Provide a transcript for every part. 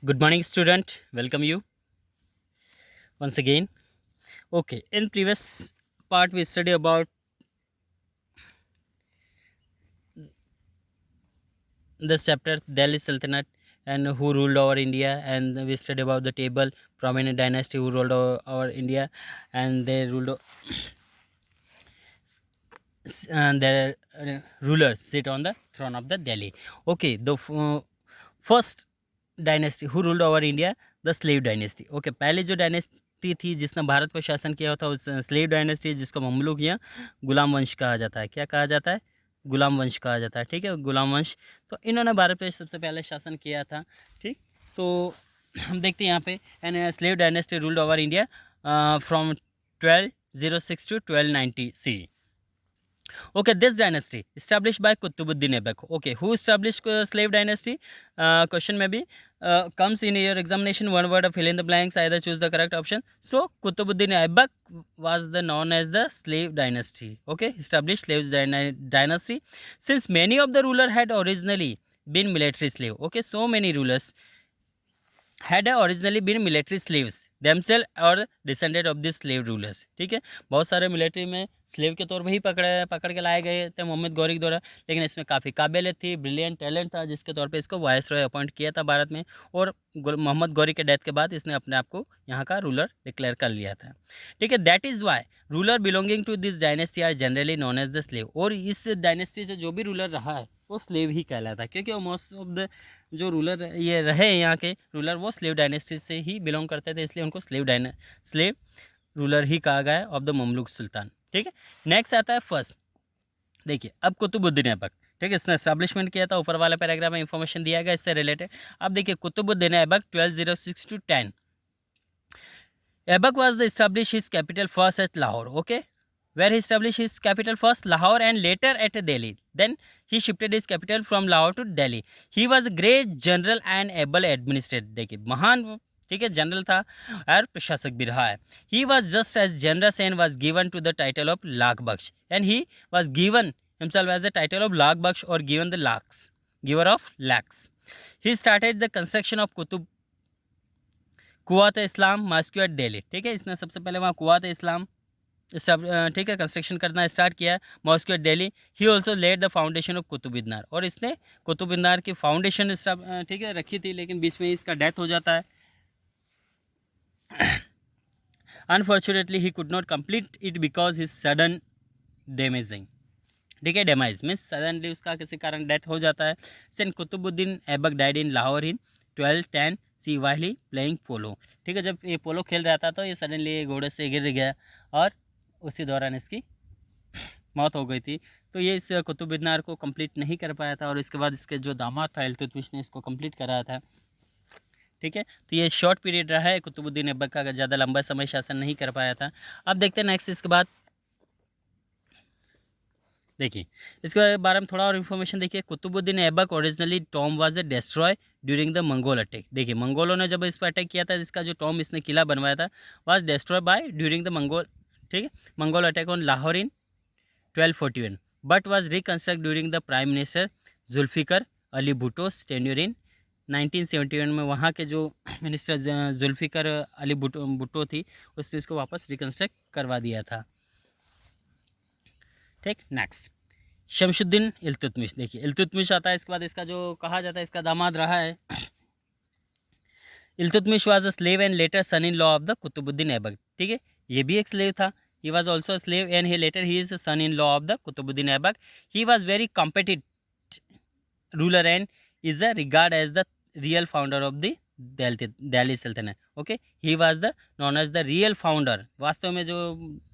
Good morning, student. Welcome you once again. Okay, in previous part we study about this chapter Delhi Sultanate and who ruled over India, and we study about the table prominent dynasty who ruled over India, and they ruled and their rulers sit on the throne of the Delhi. Okay, the first dynasty who ruled over India the slave dynasty. Okay, पहले जो dynasty थी जिसने भारत पर शासन किया था उस slave dynasty जिसको ममलूक या गुलाम वंश कहा जाता है। क्या कहा जाता है? गुलाम वंश कहा जाता है। ठीक है, गुलाम वंश। तो इन्होंने भारत पे सबसे पहले शासन किया था। ठीक, तो हम देखते हैं यहाँ पे and slave dynasty ruled over India from 1206 to 1290 C. Okay, this dynasty established by Qutbuddin Aibak. Okay, who established slave dynasty? Question maybe comes in your examination. One word of fill in the blanks. Either choose the correct option. So Qutbuddin Aibak was the known as the slave dynasty. Okay, established slave dynasty since many of the ruler had originally been military slave. Okay, so many rulers had originally been military slaves themselves और descended of the slave rulers। ठीक है, बहुत सारे military में slave के तौर पर ही पकड़ के लाए गए थे मोहम्मद गौरी के द्वारा, लेकिन इसमें काफ़ी काबिलियत थी, ब्रिलियंट टैलेंट था, जिसके तौर पे इसको वायस रॉय अपॉइंट किया था भारत में। और मोहम्मद गौरी के डेथ के बाद इसने अपने आप को यहाँ का रूलर डिक्लेयर कर लिया था। ठीक है, that is why ruler belonging to this dynasty are generally known as the slave. और इस डायनेस्टी से जो भी रूलर रहा है वो स्लेव ही कहलाता है, क्योंकि वो मोस्ट ऑफ द जो रूलर ये रहे यहाँ के रूलर वो स्लेव डायनेस्टी से ही बिलोंग करते थे, इसलिए उनको स्लेव रूलर ही कहा गया है ऑफ द ममलूक सुल्तान। ठीक है, नेक्स्ट आता है फर्स्ट। देखिए, अब कुतुबुद्दीन ऐबक, ठीक है, इसने एस्टैब्लिशमेंट किया था, ऊपर वाले पैराग्राफ में इंफॉर्मेशन दिया गया इससे रिलेटेड। अब देखिए Qutbuddin Aibak 1206 to 10। Aibak was the establish his capital first at Lahore. Okay, where he established his capital first Lahore and later at Delhi. Then he shifted his capital from Lahore to Delhi. He was a great general and able administrator। देखिए, महान, ठीक है, general था और प्रशासक भी रहा है। He was just as generous and was given to the title of Lakh Baksh, and he was given himself as the title of Lakh Baksh or given the lakhs, giver of lakhs। He started the construction of Quwwat Islam mosque at Delhi. ठीक है, इसने सबसे पहले वहाँ कुआत इस्लाम ठीक है construction करना start किया mosque Delhi. He also laid the foundation of Qutub Minar, और इसने कुतुब मीनार की फाउंडेशन ठीक है रखी थी, लेकिन बीच में इसका डेथ हो जाता है। Unfortunately he could not complete it because his sudden damaging. ठीक है, डेमाइज मीन्स सडनली उसका किसी कारण डेथ हो जाता है। सेन Qutubuddin Aibak died in Lahore in 1210 C while playing polo. ठीक है, जब ये पोलो खेल रहा था तो ये सडनली घोड़े से गिर गया और उसी दौरान इसकी मौत हो गई थी। तो ये इस कुतुब मीनार को कंप्लीट नहीं कर पाया था, और इसके बाद इसके जो दामाद था इल्तुतमिश ने इसको कंप्लीट कराया था। ठीक है, तो ये शॉर्ट पीरियड रहा है, कुतुबुद्दीन ऐबक का ज़्यादा लंबा समय शासन नहीं कर पाया था। अब देखते हैं नेक्स्ट इसके बाद। देखिए, इसके बारे में थोड़ा और इन्फॉर्मेशन देखिए। Qutbuddin Aibak originally tom was a destroy during the Mongol attack. देखिए, मंगोलों ने जब इस पर अटैक किया था, इसका जो टॉम इसने किला बनवाया था was destroy by during the Mongol, ठीक है, Mongol attack on Lahore in 1241, but was reconstruct during the prime minister Zulfikar Ali Bhutto's tenure in 1971 में। वहाँ के जो मिनिस्टर जुल्फ़िकर अली भुट्टो थी, उसने इसको वापस रिकंस्ट्रक्ट करवा दिया था। ठीक, नेक्स्ट शमशुद्दीन इल्तुतमिश। देखिए, इल्तुतमिश आता है इसके बाद, इसका जो कहा जाता है इसका दामाद रहा है। Iltutmish was a slave and later son in law of the Qutubuddin Aibak. ठीक है, ये भी एक स्लेव था। He was also a slave and he later he is a son in law of the Qutubuddin Aibak. He was very competent ruler and is a regard as the real founder of the Delhi sultanate. Okay, he was the known as the real founder, वास्तव में जो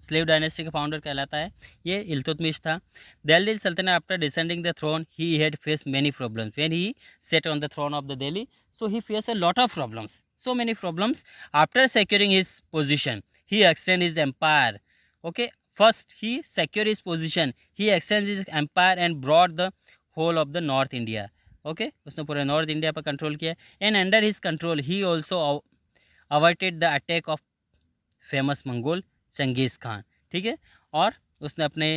slave dynasty का founder कहलाता है ये इल्तुतमिश था। Delhi Sultanate after descending the throne he had face many problems when he set on the throne of the Delhi. So he faced a lot of problems, so many problems. After securing his position, he extended his empire. Okay, first he secured his position, he extended his empire and brought the whole of the North India. Okay, उसने पूरे north India पर control किया। And under his control he also averted the attack of famous Mongol Changez Khan. ठीक है, और उसने अपने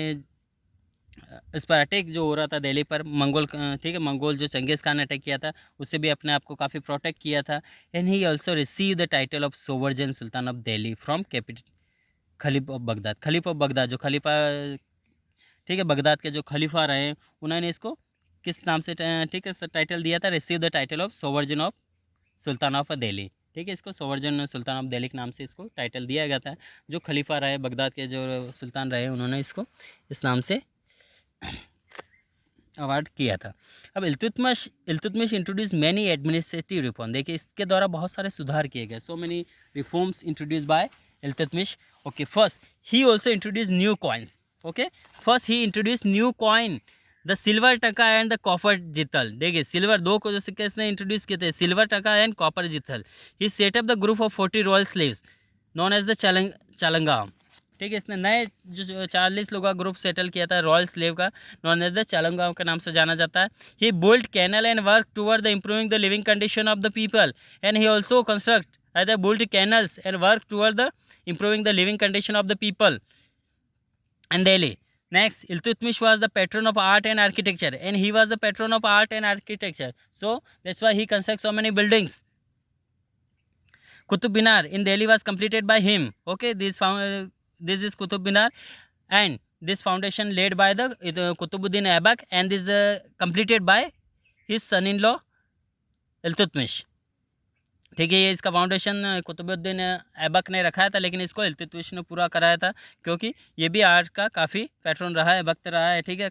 इस पर अटैक जो हो रहा था दिल्ली पर मंगोल, ठीक है, मंगोल जो चंगेज़ खान ने अटैक किया था उससे भी अपने आप को काफ़ी प्रोटेक्ट किया था। And he also receive the title of सोवर्जन Sultan of Delhi from capital खलीफ of Baghdad. खलीफ of Baghdad जो खलीफा, ठीक है, बगदाद के जो खलीफा रहे उन्होंने इसको किस नाम से, ठीक है, टाइटल दिया था, receive the title of सोवर्जन of sultan of Delhi. ठीक है, इसको सोवर्जन सुल्तान ऑफ दिल्ली के नाम से इसको टाइटल दिया गया था। जो खलीफा रहे बगदाद के, जो सुल्तान रहे, उन्होंने इसको इस नाम से अवार्ड किया था। अब Iltutmish introduce many administrative reform. देखिए इसके द्वारा बहुत सारे सुधार किए गए, so many reforms introduce by Iltutmish. Okay, first he also introduce new coins. Okay, first he introduce new coin, the silver taka and the copper जितल। देखिए सिल्वर दो को जो सिक्के इसने इंट्रोड्यूस किए थे, silver taka and copper jital. He set up the group of 40 royal slaves known as the Chahalgani. ठीक है, इसने नए जो 40 लोगों का ग्रुप सेटल किया था रॉयल स्लेव का, नॉन एज द चालंगांव के नाम से जाना जाता है। He build canal and work toward the improving the living condition of the people and he also construct either built canals and work toward the improving the living condition of the people and Delhi. Next, Iltutmish was the patron of art and architecture, and he was the patron of art and architecture. So that's why he constructed so many buildings. Qutub Minar in Delhi was completed by him. Okay, this is Qutub Minar, and this foundation laid by the Qutubuddin Aibak, and this completed by his son-in-law Iltutmish. ठीक है, ये इसका foundation Qutubuddin Aibak ने रखा था, लेकिन इसको इल्तुतमिश ने पूरा कराया था, क्योंकि ये भी आर्ट का काफ़ी पैट्रन रहा है, वक्त रहा है, ठीक है,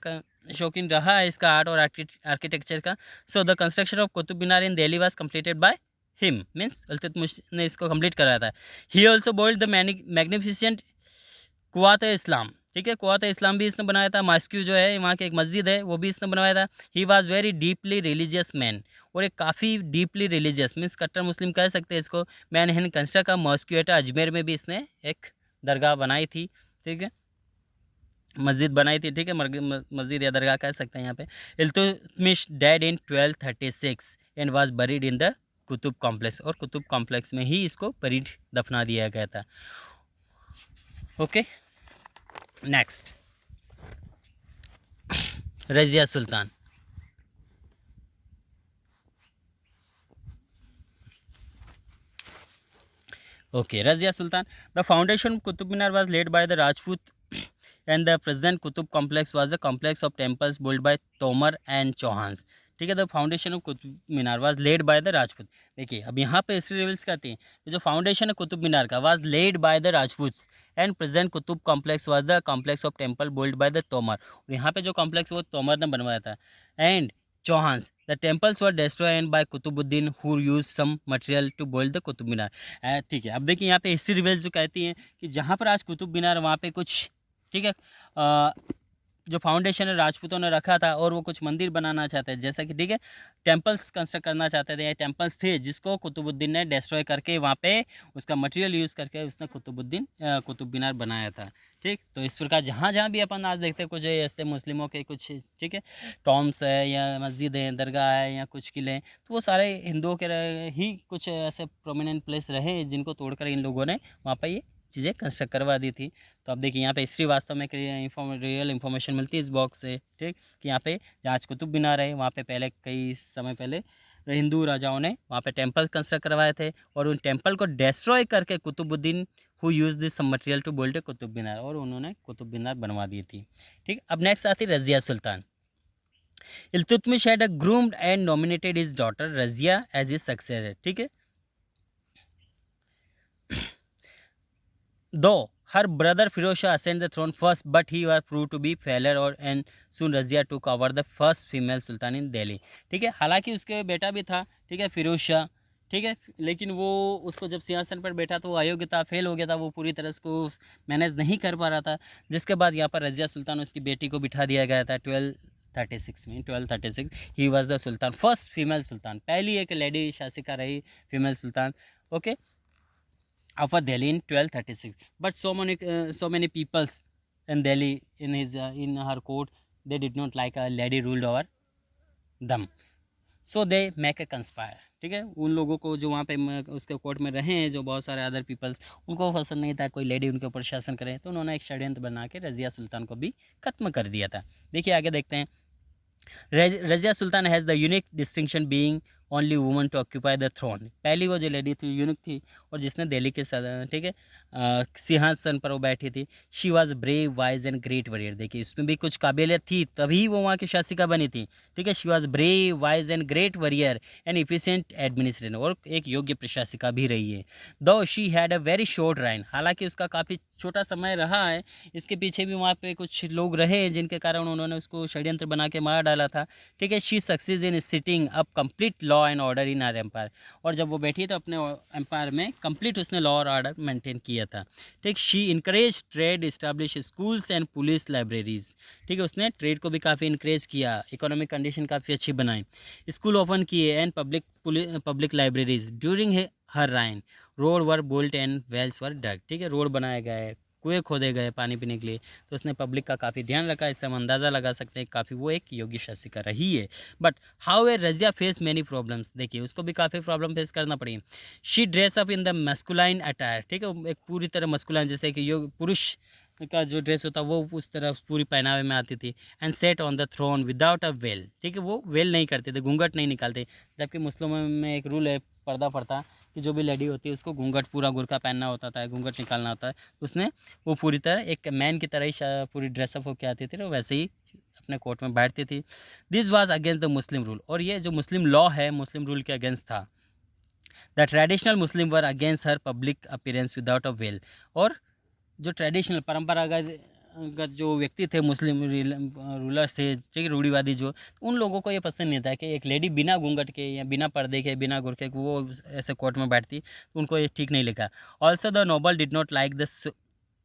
शौकीन रहा है इसका आर्ट और आर्किटेक्चर का। So the construction of Qutub Minar in Delhi was completed by him, means Iltutmish ने इसको कंप्लीट कराया था। He also build the magnificent Quwwat Islam. ठीक है, कुआत इस्लाम भी इसने बनाया था। मास्क्यू जो है वहाँ की एक मस्जिद है, वो भी इसने बनवाया था। He was very deeply religious man, और एक काफ़ी डीपली रिलीजियस मीन्स कट्टर मुस्लिम कह सकते हैं इसको, मैन हैन कंस्ट्रक्ट का मॉस्क्यूटा अजमेर में भी इसने एक दरगाह बनाई थी। ठीक है, मस्जिद बनाई थी। ठीक है, मस्जिद या दरगाह कह सकते हैं यहाँ पे। Iltutmish dead in 1236 and was buried in the Qutub complex, और कुतुब कॉम्प्लेक्स में ही इसको बरीड दफना दिया गया था। Okay, next, Razia Sultan. Okay, Razia Sultan. The foundation of Qutub Minar was laid by the Rajput, and the present Qutub complex was a complex of temples built by Tomar and Chauhans. ठीक है, the foundation of Qutub Minar was laid by the Rajput. देखिए अब यहाँ पे history reveals कहते हैं जो foundation है कुतुब मीनार का was laid by the Rajputs, and present Qutub complex was the complex of temple build by the Tomar. और यहाँ पे जो कॉम्प्लेक्स वो तोमर ने बनवाया था। And Chauhans. The temples were destroyed by Qutubuddin, who used some material to build the Qutub Minar. ठीक है, अब देखिए यहाँ पे हिस्ट्री रिवील्स जो कहती हैं कि जहाँ पर आज कुतुब मीनार वहाँ पे कुछ, ठीक है, जो फाउंडेशन है राजपूतों ने रखा था, और वो कुछ मंदिर बनाना चाहते हैं, जैसा कि, ठीक है, टेम्पल्स कंस्ट्रक्ट करना चाहते थे। ये टेम्पल्स थे जिसको कुतुबुद्दीन ने डिस्ट्रॉय करके वहाँ पे उसका मटेरियल यूज़ करके उसने कुतुब मीनार बनाया था। ठीक, तो इस प्रकार जहाँ जहाँ भी अपन आज देखते हैं कुछ ऐसे मुस्लिमों के कुछ, ठीक है, टॉम्स है या मस्जिद है, दरगाह है या कुछ किले, तो वो सारे हिंदुओं के ही कुछ ऐसे प्रोमिनेंट प्लेस रहे जिनको तोड़कर इन लोगों ने वहाँ पर ये चीज़ें कंस्ट्रक्ट करवा दी थी। तो अब देखिए यहाँ पे हिस्ट्री वास्तव में रियल इन्फॉर्मेशन मिलती है इस बॉक्स से। ठीक, कि यहाँ पे जहाँ आज कुतुब मीनार है वहाँ पे पहले कई समय पहले हिंदू राजाओं ने वहाँ पे टेम्पल कंस्ट्रक्ट करवाए थे, और उन टेम्पल को डिस्ट्रॉय करके Qutubuddin who use this some material to build Qutub Minar, और उन्होंने कुतुब मीनार बनवा दी थी। ठीक, अब नेक्स्ट आती Razia Sultan. Iltutmish had a groomed and nominated his daughter Razia as his successor. ठीक है, Though her brother Firoz Shah ascended the throne first, but he was proved to be failure, और and soon Razia took over the first female sultan in Delhi। ठीक है, हालांकि उसके बेटा भी था, ठीक है, फिरोज शाह, ठीक है, लेकिन वो उसको जब सिंहासन पर बैठा तो वो अयोग्य था, फेल हो गया था, वो पूरी तरह से मैनेज नहीं कर पा रहा था, जिसके बाद यहाँ पर रज़िया सुल्तान उसकी बेटी को बिठा दिया गया था 1236 में। 1236 he was the sultan, first female sultan, पहली एक लेडी शासिका रही female sultan. Okay, of Delhi in 1236, but so many peoples in Delhi in her court, they did not like a lady ruled over them. So they make a conspire, ठीक है। उन लोगों को जो वहाँ पे उसके कोर्ट में रहे हैं, जो बहुत सारे अदर पीपल्स, उनको पसंद नहीं था कोई लेडी उनके ऊपर शासन करे, तो उन्होंने एक षड्यंत्र बना के रज़िया सुल्तान को भी खत्म कर दिया था। देखिए आगे देखते हैं। Razia Sultan has the unique distinction being only woman to occupy the throne. पहली वो जो लेडी थी यूनिक थी और जिसने दिल्ली के ठीक है सिंहासन पर वो बैठी थी। She was brave wise and great warrior. देखिए इसमें भी कुछ काबिलियत थी तभी वो वहाँ की शासिका बनी थी, ठीक है। She was brave wise and great warrior and efficient administrator, और एक योग्य प्रशासिका भी रही है। Though she had a very short reign, हालांकि उसका काफ़ी छोटा समय रहा है। इसके पीछे भी वहाँ पे कुछ लोग रहे जिनके कारण उन्होंने उसको षड्यंत्र बना के मार डाला था, ठीक है। She succeeds in setting up complete law and order in our empire, और जब वो बैठी तो अपने एम्पायर में कंप्लीट उसने लॉ और ऑर्डर मेंटेन किया था, ठीक। She encourage trade, establish schools and police libraries, ठीक है। उसने ट्रेड को भी काफ़ी इनक्रेज किया, इकोनॉमिक कंडीशन काफ़ी अच्छी बनाई, स्कूल ओपन किए and public libraries during her reign. Road were built and wells were dug, ठीक है। रोड बनाए गए, कुएँ खोदे गए पानी पीने के लिए, तो उसने पब्लिक का काफ़ी ध्यान रखा। इससे हम अंदाज़ा लगा सकते हैं काफ़ी वो एक योग्य शासिका रही है। But how a Razia face many problems, देखिए उसको भी काफ़ी प्रॉब्लम फेस करना पड़ी। She dress up in the masculine attire, ठीक है। एक पूरी तरह मस्कुलाइन, जैसे कि योग पुरुष का जो ड्रेस होता है वो उस तरह पूरी पहनावे में आती थी। And set on the throne without a well, ठीक है। वो वेल नहीं करते थे, घूंघट नहीं निकालते, जबकि मुस्लिमों में एक रूल है पर्दा प्रथा कि जो भी लेडी होती है उसको घूंघट पूरा गुरका पहनना होता था, घूंघट निकालना होता है। उसने वो पूरी तरह एक मैन की तरह ही पूरी ड्रेसअप होकर आती थी, और वैसे ही अपने कोर्ट में बैठती थी। This was against the Muslim rule, और ये जो मुस्लिम लॉ है मुस्लिम रूल के अगेंस्ट था। The traditional Muslim were against her public appearance without a well, और जो ट्रेडिशनल परंपरागत जो व्यक्ति थे मुस्लिम रूलर्स थे, ठीक है, रूढ़िवादी जो, उन लोगों को ये पसंद नहीं था कि एक लेडी बिना घूंघट के या बिना पर्दे के बिना गुरखे के वो ऐसे कोर्ट में बैठती, तो उनको ये ठीक नहीं लगा। Also the noble did not like the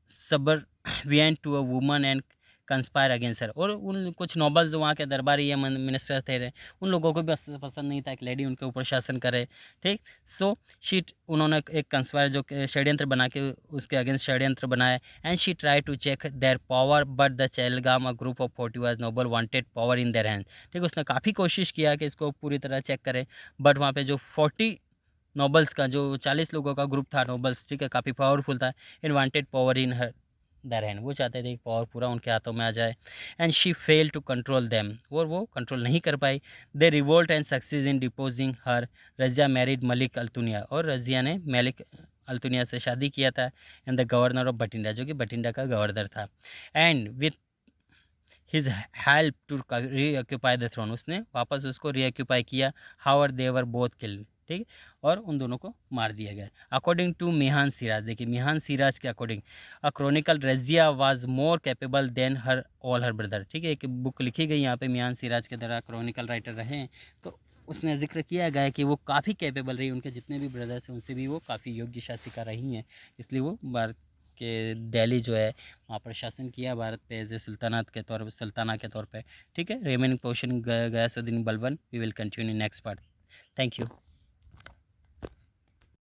subservient to a woman and conspire against her, और उन कुछ नोबल्स जो वहाँ के दरबारी या मिनिस्टर थे रहे, उन लोगों को भी पसंद नहीं था एक लेडी उनके ऊपर शासन करे, ठीक। सो शीट उन्होंने एक कंस्पायर जो षड्यंत्र बना के उसके अगेंस्ट षड्यंत्र बनाया। And she try to check their power but the Chahalgani a group of 40 was noble wanted power in their hand, ठीक। उसने काफ़ी कोशिश किया कि इसको पूरी तरह चेक करे, बट वहाँ पे जो 40 नोबल्स का जो 40 लोगों का ग्रुप था नोबल्स, ठीक है, काफ़ी पावरफुल था। इन wanted power in her their hand, वो चाहते थे कि पावर पूरा उनके हाथों में आ जाए। And she fail to control them, और वो कंट्रोल नहीं कर पाई। They revolt and succeeds in deposing her. Razia married Malik Altunia, और रज़िया ने मलिक अल्तुनिया से शादी किया था, and the governor of Bathinda, जो कि बठिंडा का गवर्नर था। And with his help to reoccupy the throne, उसने वापस उसको रीऑक्यूपाई किया। हावर देवर बोथ किल्ड, ठीक, और उन दोनों को मार दिया गया। अकॉर्डिंग टू मिहान सिराज, देखिए मिहान सिराज के according a chronicle Razia was more capable than her all her brother, ठीक है। एक बुक लिखी गई यहाँ पे मिहान सिराज के द्वारा, क्रॉनिकल राइटर रहे हैं, तो उसने जिक्र किया गया है कि वो काफ़ी कैपेबल रही, उनके जितने भी ब्रदर्स हैं उनसे भी वो काफ़ी योग्य शासिका रही हैं, इसलिए वो भारत के दिल्ली जो है वहाँ पर शासन किया भारत पे एज ए सुल्तानात के तौर पर, सुल्ताना के तौर पे, ठीक है। Remaining portion Ghiyasuddin Balban we will continue next part. Thank you.